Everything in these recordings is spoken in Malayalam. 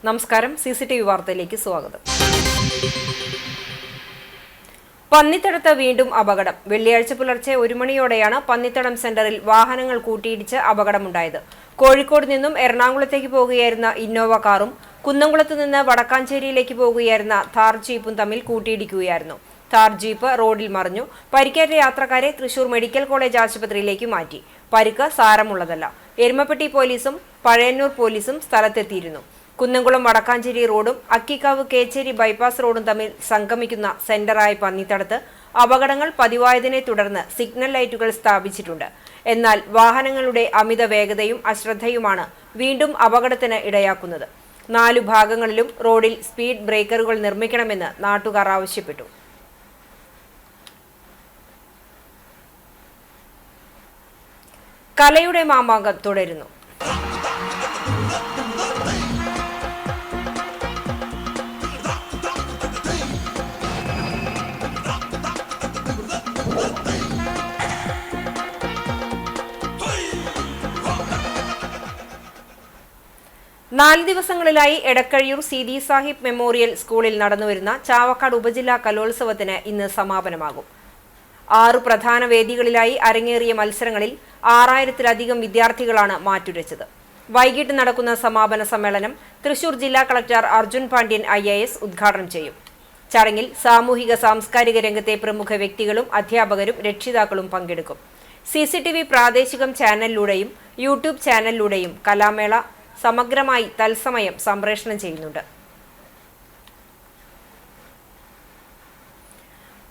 നമസ്കാരം, CCTV വാർത്തയിലേക്ക് സ്വാഗതം. പന്നിത്തടത്ത് വീണ്ടും അപകടം. വെള്ളിയാഴ്ച പുലർച്ചെ 1 മണിയോടെയാണ് പന്നിത്തടം സെന്ററിൽ വാഹനങ്ങൾ കൂട്ടിയിടിച്ച് അപകടമുണ്ടായത്. കോഴിക്കോട് നിന്നും എറണാകുളത്തേക്ക് പോകുകയായിരുന്ന ഇന്നോവ കാറും കുന്നംകുളത്ത് നിന്ന് വടക്കാഞ്ചേരിയിലേക്ക് പോകുകയായിരുന്ന താർ ജീപ്പും തമ്മിൽ കൂട്ടിയിടിക്കുകയായിരുന്നു. താർ ജീപ്പ് റോഡിൽ മറിഞ്ഞു. പരിക്കേറ്റ യാത്രക്കാരെ തൃശൂർ മെഡിക്കൽ കോളേജ് ആശുപത്രിയിലേക്ക് മാറ്റി. പരിക്ക് സാരമുള്ളതല്ല. എരുമപ്പെട്ടി പോലീസും പഴയന്നൂർ പോലീസും സ്ഥലത്തെത്തിയിരുന്നു. കുന്നംകുളം വടക്കാഞ്ചേരി റോഡും അക്കിക്കാവ് കേച്ചേരി ബൈപ്പാസ് റോഡും തമ്മിൽ സംഗമിക്കുന്ന സെന്ററായ പന്നിത്തടത്ത് അപകടങ്ങൾ പതിവായതിനെ തുടർന്ന് സിഗ്നൽ ലൈറ്റുകൾ സ്ഥാപിച്ചിട്ടുണ്ട്. എന്നാൽ വാഹനങ്ങളുടെ അമിത വേഗതയും അശ്രദ്ധയുമാണ് വീണ്ടും അപകടത്തിന് ഇടയാക്കുന്നത്. 4 ഭാഗങ്ങളിലും റോഡിൽ സ്പീഡ് ബ്രേക്കറുകൾ നിർമ്മിക്കണമെന്ന് നാട്ടുകാർ ആവശ്യപ്പെട്ടു. കലയുടെ മാമാങ്കം തുടരുന്നു. നാല് ദിവസങ്ങളിലായി എടക്കഴിയൂർ സീതി സാഹിബ് മെമ്മോറിയൽ സ്കൂളിൽ നടന്നുവരുന്ന ചാവക്കാട് ഉപജില്ലാ കലോത്സവത്തിന് ഇന്ന് സമാപനമാകും. 6 പ്രധാന വേദികളിലായി അരങ്ങേറിയ മത്സരങ്ങളിൽ 6000-ലധികം വിദ്യാർത്ഥികളാണ് മാറ്റുരച്ചത്. വൈകിട്ട് നടക്കുന്ന സമാപന സമ്മേളനം തൃശൂർ ജില്ലാ കളക്ടർ അർജുൻ പാണ്ഡ്യൻ IAS ഉദ്ഘാടനം ചെയ്യും. ചടങ്ങിൽ സാമൂഹിക സാംസ്കാരിക രംഗത്തെ പ്രമുഖ വ്യക്തികളും അധ്യാപകരും രക്ഷിതാക്കളും പങ്കെടുക്കും. CCTV പ്രാദേശികം ചാനലിലൂടെയും യൂട്യൂബ് ചാനലിലൂടെയും കലാമേള സമഗ്രമായി തത്സമയം സംപ്രേഷണം ചെയ്യുന്നുണ്ട്.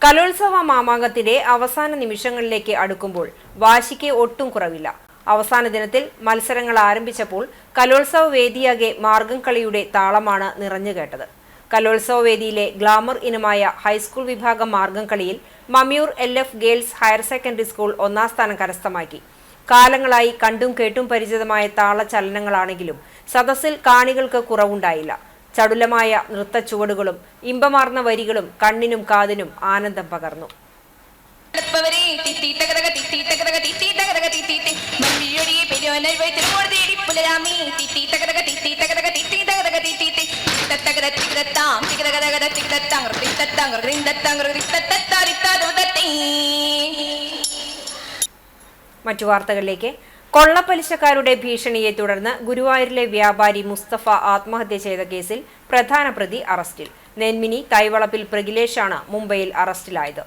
കലോത്സവ മാമാങ്കത്തിന്റെ അവസാന നിമിഷങ്ങളിലേക്ക് അടുക്കുമ്പോൾ വാശിക്ക് ഒട്ടും കുറവില്ല. അവസാന ദിനത്തിൽ മത്സരങ്ങൾ ആരംഭിച്ചപ്പോൾ കലോത്സവ വേദിയാകെ മാർഗം കളിയുടെ താളമാണ് നിറഞ്ഞുകേട്ടത്. കലോത്സവ വേദിയിലെ ഗ്ലാമർ ഇനമായ ഹൈസ്കൂൾ വിഭാഗം മാർഗം കളിയിൽ Mammiyur LF girls higher secondary school 1ാം സ്ഥാനം കരസ്ഥമാക്കി. കാലങ്ങളായി കണ്ടും കേട്ടും പരിചിതമായ താളചലനങ്ങളാണെങ്കിലും സദസ്സിൽ കാണികൾക്ക് കുറവുണ്ടായില്ല. ചടുലമായ നൃത്ത ചുവടുകളും ഇമ്പമാർന്ന വരികളും കണ്ണിനും കാതിനും ആനന്ദം പകർന്നു. മറ്റു വാർത്തകളിലേക്ക്. കൊള്ളപ്പലിശക്കാരുടെ ഭീഷണിയെ തുടർന്ന് ഗുരുവായൂരിലെ വ്യാപാരി മുസ്തഫ ആത്മഹത്യ ചെയ്ത കേസിൽ പ്രധാന പ്രതി അറസ്റ്റിൽ. നെന്മിനി തൈവളപ്പിൽ പ്രഗിലേഷാണ് മുംബൈയിൽ അറസ്റ്റിലായത്.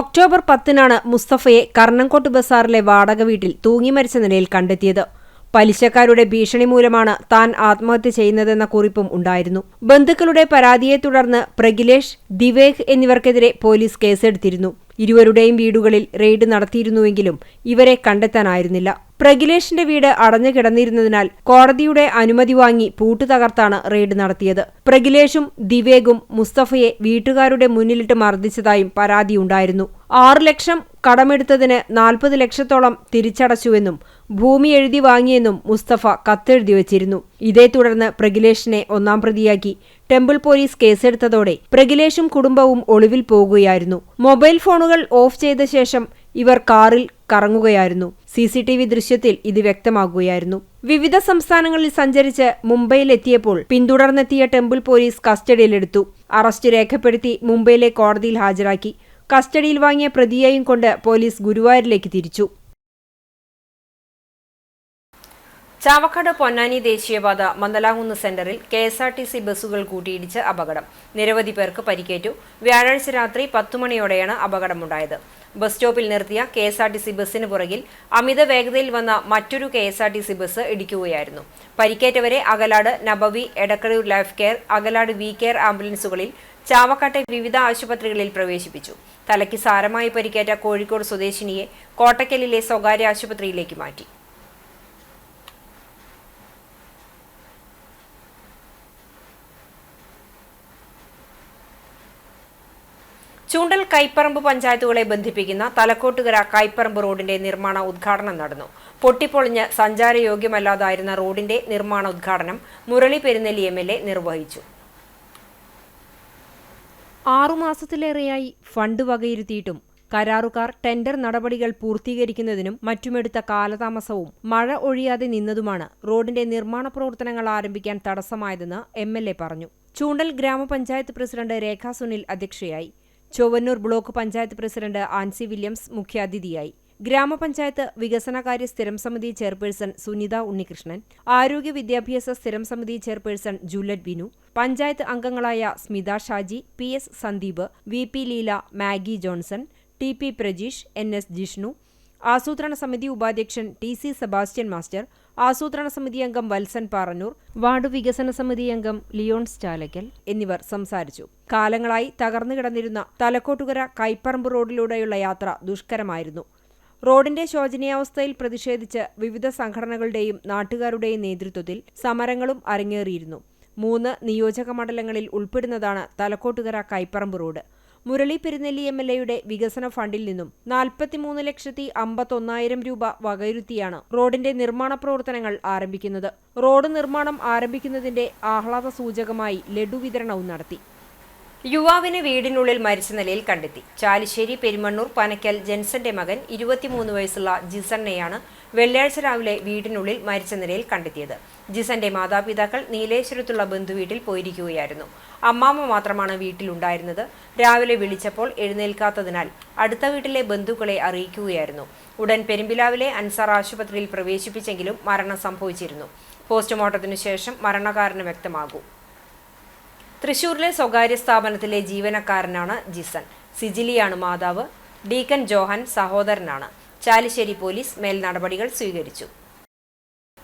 ഒക്ടോബർ 10-നാണ് മുസ്തഫയെ കർണംകോട്ട് ബസാറിലെ വാടക വീട്ടിൽ തൂങ്ങി മരിച്ച നിലയിൽ കണ്ടെത്തിയത്. പലിശക്കാരുടെ ഭീഷണി മൂലമാണ് താൻ ആത്മഹത്യ ചെയ്യുന്നതെന്ന കുറിപ്പും ഉണ്ടായിരുന്നു. ബന്ധുക്കളുടെ പരാതിയെ തുടർന്ന് പ്രഗിലേഷ്, ദിവേക് എന്നിവർക്കെതിരെ പോലീസ് കേസെടുത്തിരുന്നു. ഇരുവരുടെയും വീടുകളിൽ റെയ്ഡ് നടത്തിയിരുന്നുവെങ്കിലും ഇവരെ കണ്ടെത്താനായിരുന്നില്ല. പ്രഗിലേഷിന്റെ വീട് അടഞ്ഞു കിടന്നിരുന്നതിനാൽ കോടതിയുടെ അനുമതി വാങ്ങി പൂട്ടു തകർത്താണ് റെയ്ഡ് നടത്തിയത്. പ്രഗിലേഷും ദിവേഗും മുസ്തഫയെ വീട്ടുകാരുടെ മുന്നിലിട്ട് മർദ്ദിച്ചതായും പരാതിയുണ്ടായിരുന്നു. 6 ലക്ഷം കടമെടുത്തതിന് 40 ലക്ഷത്തോളം തിരിച്ചടച്ചുവെന്നും ഭൂമി എഴുതി വാങ്ങിയെന്നും മുസ്തഫ കത്തെഴുതി വച്ചിരുന്നു. ഇതേ തുടർന്ന് പ്രഗിലേഷിനെ 1ാം പ്രതിയാക്കി ടെമ്പിൾ പോലീസ് കേസെടുത്തതോടെ പ്രഗിലേഷും കുടുംബവും ഒളിവിൽ പോകുകയായിരുന്നു. മൊബൈൽ ഫോണുകൾ ഓഫ് ചെയ്ത ശേഷം ഇവർ കാറിൽ കറങ്ങുകയായിരുന്നു. CCTV ദൃശ്യത്തിൽ ഇത് വ്യക്തമാകുകയായിരുന്നു. വിവിധ സംസ്ഥാനങ്ങളിൽ സഞ്ചരിച്ച് മുംബൈയിലെത്തിയപ്പോൾ പിന്തുടർന്നെത്തിയ ടെമ്പിൾ പോലീസ് കസ്റ്റഡിയിലെടുത്തു. അറസ്റ്റ് രേഖപ്പെടുത്തി മുംബൈയിലെ കോടതിയിൽ ഹാജരാക്കി. കസ്റ്റഡിയിൽ വാങ്ങിയ പ്രതിയെയും കൊണ്ട് പോലീസ് ഗുരുവായൂരിലേക്ക് തിരിച്ചു. ചാവക്കാട് പൊന്നാനി ദേശീയപാത മന്ദലാകുന്ന് സെന്ററിൽ KSRTC ബസ്സുകൾ കൂട്ടിയിടിച്ച് അപകടം. നിരവധി പേർക്ക് പരിക്കേറ്റു. വ്യാഴാഴ്ച രാത്രി 10 മണിയോടെയാണ് അപകടമുണ്ടായത്. ബസ് സ്റ്റോപ്പിൽ നിർത്തിയ KSRTC ബസ്സിന് പുറകിൽ അമിത വേഗതയിൽ വന്ന മറ്റൊരു KSRTC ബസ് ഇടിക്കുകയായിരുന്നു. പരിക്കേറ്റവരെ Akalad Nabavi, Edakkazhiyur life care, Akalad we care ആംബുലൻസുകളിൽ ചാവക്കാട്ടെ വിവിധ ആശുപത്രികളിൽ പ്രവേശിപ്പിച്ചു. തലയ്ക്ക് സാരമായി പരിക്കേറ്റ കോഴിക്കോട് സ്വദേശിനിയെ കോട്ടക്കലിലെ സ്വകാര്യ ആശുപത്രിയിലേക്ക് മാറ്റി. ചൂണ്ടൽ കൈപ്പറമ്പ് പഞ്ചായത്തുകളെ ബന്ധിപ്പിക്കുന്ന തലക്കോട്ടുകര കൈപ്പറമ്പ് റോഡിന്റെ നിർമ്മാണ ഉദ്ഘാടനം നടന്നു. പൊട്ടിപ്പൊളിഞ്ഞ് സഞ്ചാരയോഗ്യമല്ലാതായിരുന്ന റോഡിന്റെ നിർമ്മാണ ഉദ്ഘാടനം മുരളി പെരുന്നെല്ലി MLA നിർവഹിച്ചു. 6 മാസത്തിലേറെയായി ഫണ്ട് വകയിരുത്തിയിട്ടും കരാറുകാർ ടെൻഡർ നടപടികൾ പൂർത്തീകരിക്കുന്നതിനും മറ്റുമെടുത്ത കാലതാമസവും മഴ ഒഴിയാതെ നിന്നതുമാണ് റോഡിന്റെ നിർമ്മാണ പ്രവർത്തനങ്ങൾ ആരംഭിക്കാൻ തടസ്സമായതെന്ന് MLA പറഞ്ഞു. ചൂണ്ടൽ ഗ്രാമപഞ്ചായത്ത് പ്രസിഡന്റ് രേഖ സുനിൽ അധ്യക്ഷയായി. Chowwannur block panchayat president Ancy Williams മുഖ്യാതിഥിയായി. ഗ്രാമപഞ്ചായത്ത് വികസനകാര്യ സ്ഥിരം സമിതി ചെയർപേഴ്സൺ സുനിത ഉണ്ണികൃഷ്ണൻ, ആരോഗ്യ വിദ്യാഭ്യാസ സ്ഥിരം സമിതി ചെയർപേഴ്സൺ ജൂലറ്റ് ബിനു, പഞ്ചായത്ത് അംഗങ്ങളായ Smitha Shaji, PS Sandeep, VP Leela, Maggi Johnson, TP Prajeesh, NS Jishnu, ആസൂത്രണ സമിതി ഉപാധ്യക്ഷൻ TC സെബാസ്റ്റ്യൻ മാസ്റ്റർ, ആസൂത്രണ സമിതി അംഗം വത്സൻ പാറന്നൂർ, വാർഡ് വികസന സമിതി അംഗം ലിയോൺസ് ചാലക്കൽ എന്നിവർ സംസാരിച്ചു. കാലങ്ങളായി തകർന്നുകിടന്നിരുന്ന തലക്കോട്ടുകര കൈപ്പറമ്പ് റോഡിലൂടെയുള്ള യാത്ര ദുഷ്കരമായിരുന്നു. റോഡിന്റെ ശോചനീയാവസ്ഥയിൽ പ്രതിഷേധിച്ച് വിവിധ സംഘടനകളുടെയും നാട്ടുകാരുടെയും നേതൃത്വത്തിൽ സമരങ്ങളും അരങ്ങേറിയിരുന്നു. 3 നിയോജക മണ്ഡലങ്ങളിൽ ഉൾപ്പെടുന്നതാണ് തലക്കോട്ടുകര കൈപ്പറമ്പ് റോഡ്. മുരളി പെരുന്നെല്ലി MLAയുടെ വികസന ഫണ്ടിൽ നിന്നും 43,51,000 രൂപ വകയിരുത്തിയാണ് റോഡിന്റെ നിർമ്മാണ പ്രവർത്തനങ്ങൾ ആരംഭിക്കുന്നത്. റോഡ് നിർമ്മാണം ആരംഭിക്കുന്നതിന്റെ ആഹ്ലാദ സൂചകമായി ലഡു വിതരണവും നടത്തി. യുവാവിനെ വീടിനുള്ളിൽ മരിച്ച നിലയിൽ കണ്ടെത്തി. ചാലിശ്ശേരി പെരുമണ്ണൂർ പനക്കൽ ജെൻസന്റെ മകൻ 23 വയസ്സുള്ള ജിസണിനെയാണ് വെള്ളിയാഴ്ച രാവിലെ വീടിനുള്ളിൽ മരിച്ച നിലയിൽ കണ്ടെത്തിയത്. ജിസന്റെ മാതാപിതാക്കൾ നീലേശ്വരത്തുള്ള ബന്ധുവീട്ടിൽ പോയിരിക്കുകയായിരുന്നു. അമ്മാമ്മ മാത്രമാണ് വീട്ടിലുണ്ടായിരുന്നത്. രാവിലെ വിളിച്ചപ്പോൾ എഴുന്നേൽക്കാത്തതിനാൽ അടുത്ത വീട്ടിലെ ബന്ധുക്കളെ അറിയിക്കുകയായിരുന്നു. ഉടൻ പെരുമ്പിലാവിലെ അൻസാർ ആശുപത്രിയിൽ പ്രവേശിപ്പിച്ചെങ്കിലും മരണം സംഭവിച്ചിരുന്നു. പോസ്റ്റ്മോർട്ടത്തിനു ശേഷം മരണകാരണം വ്യക്തമാകും. തൃശൂരിലെ സ്വകാര്യ സ്ഥാപനത്തിലെ ജീവനക്കാരനാണ് ജിസൺ. സിജിലിയാണ് മാതാവ്. ഡീക്കൻ ജോഹൻ സഹോദരനാണ്. ചാലിശ്ശേരി പോലീസ് മേൽ നടപടികൾ സ്വീകരിച്ചു.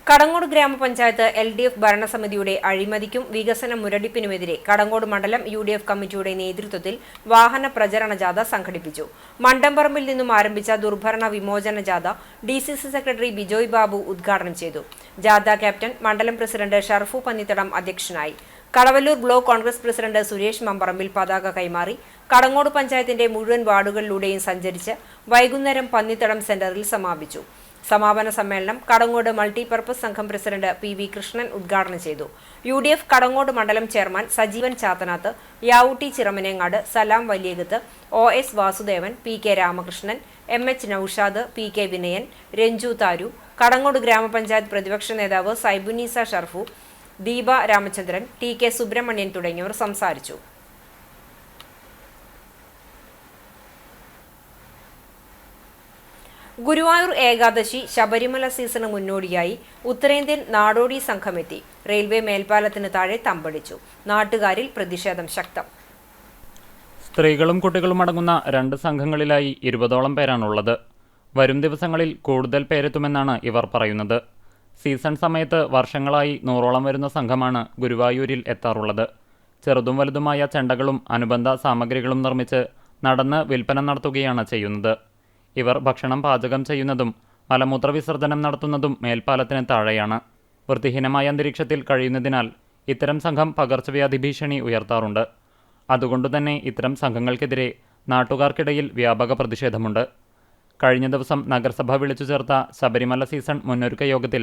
കടങ്ങോട് ഗ്രാമപഞ്ചായത്ത് LDF ഭരണസമിതിയുടെ അഴിമതിക്കും വികസന മുരടിപ്പിനുമെതിരെ കടങ്ങോട് മണ്ഡലം UDF കമ്മിറ്റിയുടെ നേതൃത്വത്തിൽ വാഹന പ്രചരണ ജാഥ സംഘടിപ്പിച്ചു. മണ്ടംപറമ്പിൽ നിന്നും ആരംഭിച്ച ദുർഭരണ വിമോചന ജാഥ DCC സെക്രട്ടറി ബിജോയ് ബാബു ഉദ്ഘാടനം ചെയ്തു. ജാഥ ക്യാപ്റ്റൻ മണ്ഡലം പ്രസിഡന്റ് ഷർഫു പന്നിത്തടം അധ്യക്ഷനായി. കടവല്ലൂർ ബ്ലോക്ക് കോൺഗ്രസ് പ്രസിഡന്റ് സുരേഷ് മമ്പറമ്പിൽ പതാക കൈമാറി. കടങ്ങോട് പഞ്ചായത്തിന്റെ മുഴുവൻ വാർഡുകളിലൂടെയും സഞ്ചരിച്ച് വൈകുന്നേരം പന്നിത്തടം സെന്ററിൽ സമാപിച്ചു. സമാപന സമ്മേളനം കടങ്ങോട് മൾട്ടിപർപ്പസ് സംഘം പ്രസിഡന്റ് PV കൃഷ്ണൻ ഉദ്ഘാടനം ചെയ്തു. UDF കടങ്ങോട് മണ്ഡലം chairman Sajeevan Chathanath, Yavutty Chiramanengad, Salam Valiyakath, OS Vasudevan, PK Ramakrishnan, MH Naushad, PK Vinayan, Ranju Tharu, Kadangode ഗ്രാമപഞ്ചായത്ത് പ്രതിപക്ഷ നേതാവ് സൈബുനീസ ഷർഫു, ദീപ രാമചന്ദ്രൻ, TK സുബ്രഹ്മണ്യൻ തുടങ്ങിയവർ സംസാരിച്ചു. ഗുരുവായൂർ ഏകാദശി ശബരിമല സീസണ് മുന്നോടിയായി ഉത്തരേന്ത്യൻ നാടോടി സംഘമെത്തി. റെയിൽവേ മേൽപ്പാലത്തിന് താഴെ തമ്പടിച്ചു. നാട്ടുകാരിൽ പ്രതിഷേധം ശക്തം. സ്ത്രീകളും കുട്ടികളും അടങ്ങുന്ന 2 സംഘങ്ങളിലായി 20ഓളം പേരാണുള്ളത്. വരും ദിവസങ്ങളിൽ കൂടുതൽ പേരെത്തുമെന്നാണ് ഇവർ പറയുന്നത്. സീസൺ സമയത്ത് വർഷങ്ങളായി 100ഓളം വരുന്ന സംഘമാണ് ഗുരുവായൂരിൽ എത്താറുള്ളത്. ചെറുതും വലുതുമായ ചെണ്ടകളും അനുബന്ധ സാമഗ്രികളും നിർമ്മിച്ച് നടന്ന് വിൽപ്പന നടത്തുകയാണ് ചെയ്യുന്നത്. ഇവർ ഭക്ഷണം പാചകം ചെയ്യുന്നതും മലമൂത്ര വിസർജനം നടത്തുന്നതും മേൽപ്പാലത്തിന് താഴെയാണ്. വൃത്തിഹീനമായ അന്തരീക്ഷത്തിൽ കഴിയുന്നതിനാൽ ഇത്തരം സംഘം പകർച്ചവ്യാധി ഭീഷണി ഉയർത്താറുണ്ട്. അതുകൊണ്ടുതന്നെ ഇത്തരം സംഘങ്ങൾക്കെതിരെ നാട്ടുകാർക്കിടയിൽ വ്യാപക പ്രതിഷേധമുണ്ട്. കഴിഞ്ഞ ദിവസം നഗരസഭ വിളിച്ചു ചേർത്ത ശബരിമല സീസൺ മുന്നൊരുക്ക യോഗത്തിൽ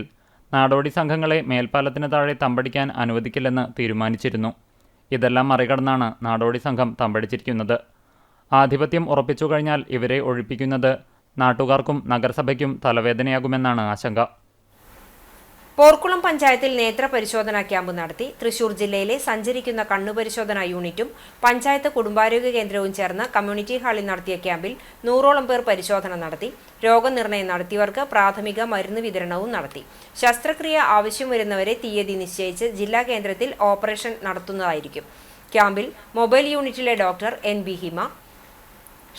നാടോടി സംഘങ്ങളെ മേൽപ്പാലത്തിന് താഴെ തമ്പടിക്കാൻ അനുവദിക്കില്ലെന്ന് തീരുമാനിച്ചിരുന്നു. ഇതെല്ലാം മറികടന്നാണ് നാടോടി സംഘം തമ്പടിച്ചിരിക്കുന്നത്. ആധിപത്യം ഉറപ്പിച്ചു കഴിഞ്ഞാൽ ഇവരെ ഒഴിപ്പിക്കുന്നത് നാട്ടുകാർക്കും നഗരസഭയ്ക്കും തലവേദനയാകുമെന്നാണ് ആശങ്ക. പോർക്കുളം പഞ്ചായത്തിൽ നേത്ര പരിശോധനാ ക്യാമ്പ് നടത്തി. തൃശൂർ ജില്ലയിലെ സഞ്ചരിക്കുന്ന കണ്ണുപരിശോധനാ യൂണിറ്റും പഞ്ചായത്ത് കുടുംബാരോഗ്യ കേന്ദ്രവും ചേർന്ന് കമ്മ്യൂണിറ്റി ഹാളിൽ നടത്തിയ ക്യാമ്പിൽ 100ഓളം പേർ പരിശോധന നടത്തി. രോഗനിർണയം നടത്തിയവർക്ക് പ്രാഥമിക മരുന്ന് വിതരണവും നടത്തി. ശസ്ത്രക്രിയ ആവശ്യം വരുന്നവരെ തീയതി നിശ്ചയിച്ച് ജില്ലാ കേന്ദ്രത്തിൽ ഓപ്പറേഷൻ നടത്തുന്നതായിരിക്കും. ക്യാമ്പിൽ മൊബൈൽ യൂണിറ്റിലെ ഡോക്ടർ NB ഹിമ,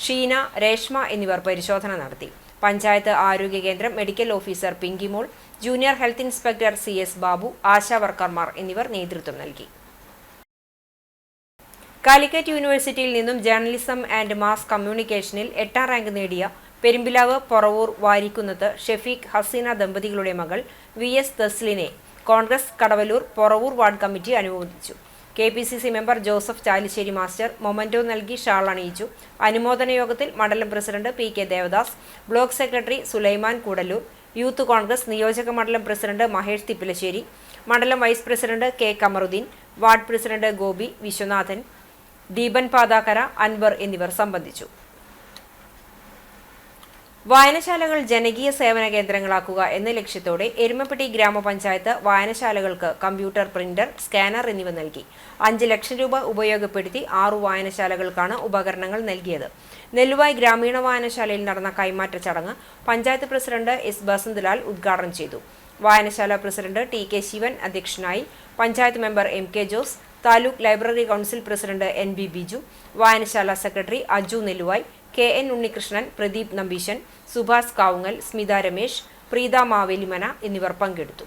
ഷീന, രേഷ്മ എന്നിവർ പരിശോധന നടത്തി. പഞ്ചായത്ത് ആരോഗ്യ കേന്ദ്രം medical officer Pinkimol, junior health inspector CS Babu, ASHA വർക്കർമാർ എന്നിവർ നേതൃത്വം നൽകി. കാലിക്കറ്റ് യൂണിവേഴ്സിറ്റിയിൽ നിന്നും ജേർണലിസം ആൻഡ് മാസ് കമ്മ്യൂണിക്കേഷനിൽ 8ാം റാങ്ക് നേടിയ പെരുമ്പിലാവ് പൊറവൂർ വാരിക്കുന്നത്ത് ഷെഫീഖ് ഹസീന ദമ്പതികളുടെ മകൾ VS തസ്ലിനെ കോൺഗ്രസ് കടവല്ലൂർ പൊറവൂർ വാർഡ് കമ്മിറ്റി അനുമോദിച്ചു. KPCC member Joseph Chalissery master memento നൽകി ഷാൾ അണിയിച്ചു. അനുമോദന യോഗത്തിൽ മണ്ഡലം president PK Devadas, block secretary Sulaiman Koodallur, Youth Congress നിയോജക മണ്ഡലം പ്രസിഡന്റ് മഹേഷ് തിപ്പിലശ്ശേരി, മണ്ഡലം vice president K Kamaruddeen, ward president Gopi Viswanathan, Deepan Pathakkara, Anvar എന്നിവർ സംബന്ധിച്ചു. വായനശാലകൾ ജനകീയ സേവന കേന്ദ്രങ്ങളാക്കുക എന്ന ലക്ഷ്യത്തോടെ എരുമപ്പെട്ടി ഗ്രാമപഞ്ചായത്ത് വായനശാലകൾക്ക് കമ്പ്യൂട്ടർ, പ്രിന്റർ, സ്കാനർ എന്നിവ നൽകി. 5 ലക്ഷം രൂപ ഉപയോഗപ്പെടുത്തി 6 വായനശാലകൾക്കാണ് ഉപകരണങ്ങൾ നൽകിയത്. നെല്ലുവായ് ഗ്രാമീണ വായനശാലയിൽ നടന്ന കൈമാറ്റ ചടങ്ങ് പഞ്ചായത്ത് പ്രസിഡന്റ് എസ് ബസന്തലാൽ ഉദ്ഘാടനം ചെയ്തു. വായനശാല പ്രസിഡന്റ് ടി.കെ. ശിവൻ അധ്യക്ഷനായി. Panchayat member M K. Jose, taluk library council president N B. Biju, വായനശാല സെക്രട്ടറി അജു നെല്ലുവായ്, കെ.എൻ. ഉണ്ണികൃഷ്ണൻ, പ്രദീപ് നമ്പീശൻ, സുഭാഷ് കാവുങ്ങൽ, സ്മിത രമേശ്, പ്രീത മാവേലിമന എന്നിവർ പങ്കെടുത്തു.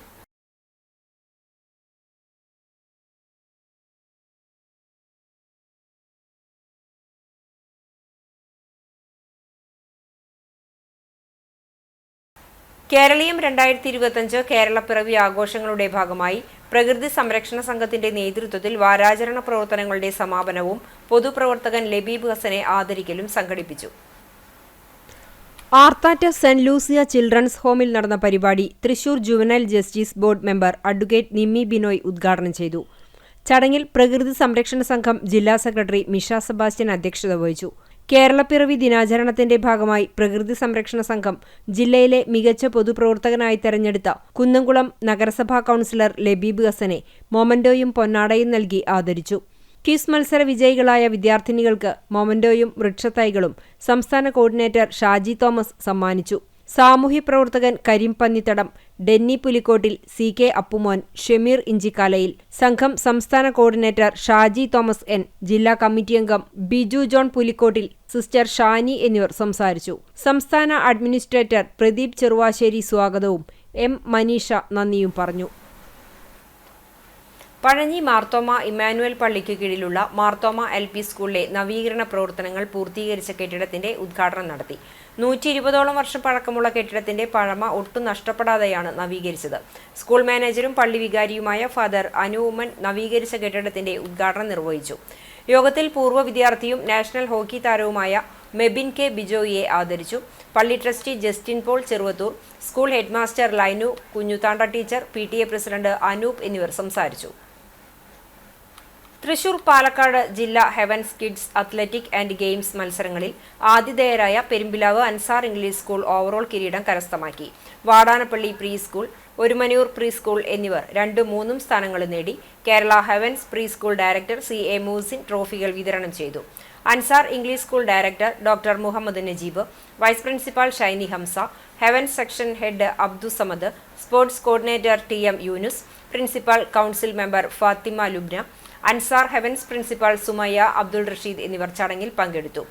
കേരളീയം 2025 കേരളപ്പിറവി ആഘോഷങ്ങളുടെ ഭാഗമായി പ്രകൃതി സംരക്ഷണ സംഘത്തിന്റെ നേതൃത്വത്തിൽ വാരാചരണ പ്രവർത്തനങ്ങളുടെ സമാപനവും പൊതുപ്രവർത്തകൻ ലബീബ് ഹസനെ ആദരിക്കലും സംഘടിപ്പിച്ചു. ആർത്താറ്റ് സെന്റ് ലൂസിയ ചിൽഡ്രൻസ് ഹോമിൽ നടന്ന പരിപാടി Thrissur juvenile justice board member advocate Nimmi Binoy ഉദ്ഘാടനം ചെയ്തു. ചടങ്ങിൽ പ്രകൃതി സംരക്ഷണ സംഘം ജില്ലാ സെക്രട്ടറി മിഷ സെബാസ്റ്റ്യൻ അധ്യക്ഷത വഹിച്ചു. കേരളപ്പിറവി ദിനാചരണത്തിന്റെ ഭാഗമായി പ്രകൃതി സംരക്ഷണ സംഘം ജില്ലയിലെ മികച്ച പൊതുപ്രവർത്തകനായി തെരഞ്ഞെടുത്ത കുന്നംകുളം നഗരസഭാ കൗൺസിലർ ലബീബ് ഹസനെ മൊമന്റോയും പൊന്നാടയും നൽകി ആദരിച്ചു. ക്വിസ് മത്സര വിജയികളായ വിദ്യാർത്ഥിനികൾക്ക് മൊമന്റോയും വൃക്ഷത്തൈകളും സംസ്ഥാന കോർഡിനേറ്റർ ഷാജി തോമസ് സമ്മാനിച്ചു. സാമൂഹ്യ പ്രവർത്തകൻ കരീം പന്നിത്തടം, ഡെന്നി പുലിക്കോട്ടിൽ, സി.കെ. അപ്പുമോൻ, ഷമീർ ഇഞ്ചിക്കാലയിൽ, സംഘം സംസ്ഥാന കോർഡിനേറ്റർ ഷാജി തോമസ് എൻ, ജില്ലാ കമ്മിറ്റി അംഗം ബിജു ജോൺ പുലിക്കോട്ടിൽ, സിസ്റ്റർ ഷാനി എന്നിവർ സംസാരിച്ചു. സംസ്ഥാന അഡ്മിനിസ്ട്രേറ്റർ പ്രദീപ് ചെറുവാശ്ശേരി സ്വാഗതവും എം. മനീഷ നന്ദിയും പറഞ്ഞു. പഴഞ്ഞി മാർത്തോമ ഇമ്മാനുവൽ പള്ളിക്ക് കീഴിലുള്ള മാർത്തോമ എൽ.പി. സ്കൂളിലെ നവീകരണ പ്രവർത്തനങ്ങൾ പൂർത്തീകരിച്ച കെട്ടിടത്തിന്റെ ഉദ്ഘാടനം നടത്തി. 120ഓളം വർഷം പഴക്കമുള്ള കെട്ടിടത്തിന്റെ പഴമ ഒട്ടും നഷ്ടപ്പെടാതെയാണ് നവീകരിച്ചത്. സ്കൂൾ മാനേജരും പള്ളി വികാരിയുമായ ഫാദർ അനുവുമൻ നവീകരിച്ച കെട്ടിടത്തിന്റെ ഉദ്ഘാടനം നിർവഹിച്ചു. യോഗത്തിൽ പൂർവ്വ വിദ്യാർത്ഥിയും നാഷണൽ ഹോക്കി താരവുമായ മെബിൻ കെ ബിജോയിയെ ആദരിച്ചു. പള്ളി trustee Justin Paul Cheruvathur, school headmaster Lainu Kunjuthanda teacher, PTA president Anoop എന്നിവർ സംസാരിച്ചു. തൃശൂർ പാലക്കാട് ജില്ലാ Heavens kids athletic and games മത്സരങ്ങളിൽ ആതിഥേയരായ Perumpilavu Ansar English school overall കിരീടം കരസ്ഥമാക്കി. Vatanappally pre school, Orumanur pre school എന്നിവർ 2, 3 സ്ഥാനങ്ങൾ നേടി. Kerala Heavens pre school director C.A. Moosin ട്രോഫികൾ വിതരണം ചെയ്തു. Ansar English school director doctor Muhammad Najeeb, vice principal Shiny Hamza, Heavens section head Abdussamad, sports coordinator T.M. Yunus, principal council member Fathima Lubna, Ansar Heavens principal Sumayya Abdul Rasheed എന്നിവർ ചടങ്ങിൽ പങ്കെടുത്തു.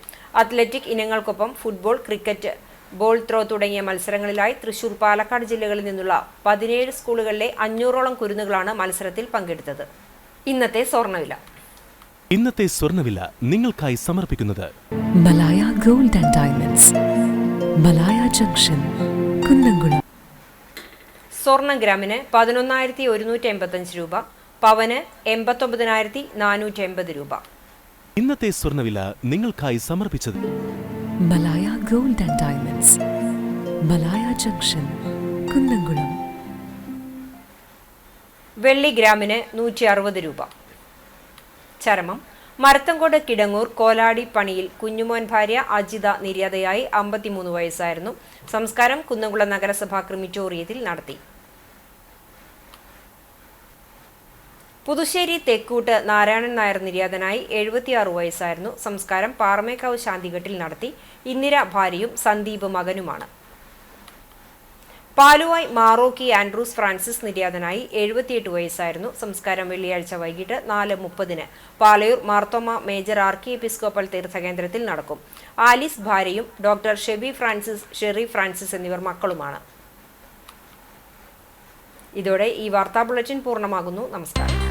അത്ലറ്റിക് ഇനങ്ങൾക്കൊപ്പം ഫുട്ബോൾ, ക്രിക്കറ്റ്, ബോൾ ത്രോ തുടങ്ങിയ മത്സരങ്ങളിലായി തൃശൂർ, പാലക്കാട് ജില്ലകളിൽ നിന്നുള്ള 17 സ്കൂളുകളിലെ 500ഓളം കുരുന്നുകളാണ് മത്സരത്തിൽ പങ്കെടുത്തത്. ഇന്നത്തെ സ്വർണ്ണവില നിങ്ങൾക്കായി സമർപ്പിക്കുന്നത് Malaya gold and diamonds, Malaya junction, Kunnamkulam. സ്വർണ്ണം ഗ്രാമിന് 11,185 രൂപ, പവന് 89,480 രൂപ. ഇന്നത്തെ സ്വർണ്ണവില നിങ്ങൾക്കായി സമർപ്പിച്ചത് Malaya gold and diamonds, Malaya junction, Kunnamkulam. വെള്ളി ഗ്രാമിന് 160 രൂപ. ചരമം മരത്തങ്കോട് കിടങ്ങൂർ കോലാടി പണിയിൽ കുഞ്ഞുമോൻ ഭാര്യ അജിത നിര്യാതയായി 53 വയസ്സായിരുന്നു. സംസ്കാരം കുന്നംകുളം നഗരസഭാ ക്രിമിറ്റോറിയത്തിൽ നടത്തി. പുതുശ്ശേരി തെക്കൂട്ട് നാരായണൻ നായർ നിര്യാതനായി 76 വയസ്സായിരുന്നു. സംസ്കാരം പാറമേക്കാവ് ശാന്തിഘട്ടിൽ നടത്തി. ഇന്ദിര ഭാര്യയും സന്ദീപ് മകനുമാണ്. പാലുവായ് മാറോക്കി ആൻഡ്രൂസ് ഫ്രാൻസിസ് നിര്യാതനായി 78 വയസ്സായിരുന്നു. സംസ്കാരം വെള്ളിയാഴ്ച വൈകിട്ട് 4:30 പാലയൂർ മാർത്തോമ മേജർ ആർക്കി എപ്പിസ്കോപ്പൽ തീർത്ഥകേന്ദ്രത്തിൽ നടക്കും. ആലിസ് ഭാര്യയും ഡോക്ടർ ഷെറി ഫ്രാൻസിസ് എന്നിവർ മക്കളുമാണ്. ഇതോടെ ഈ വാർത്താ ബുള്ളറ്റിൻ പൂർണ്ണമാകുന്നു. നമസ്കാരം.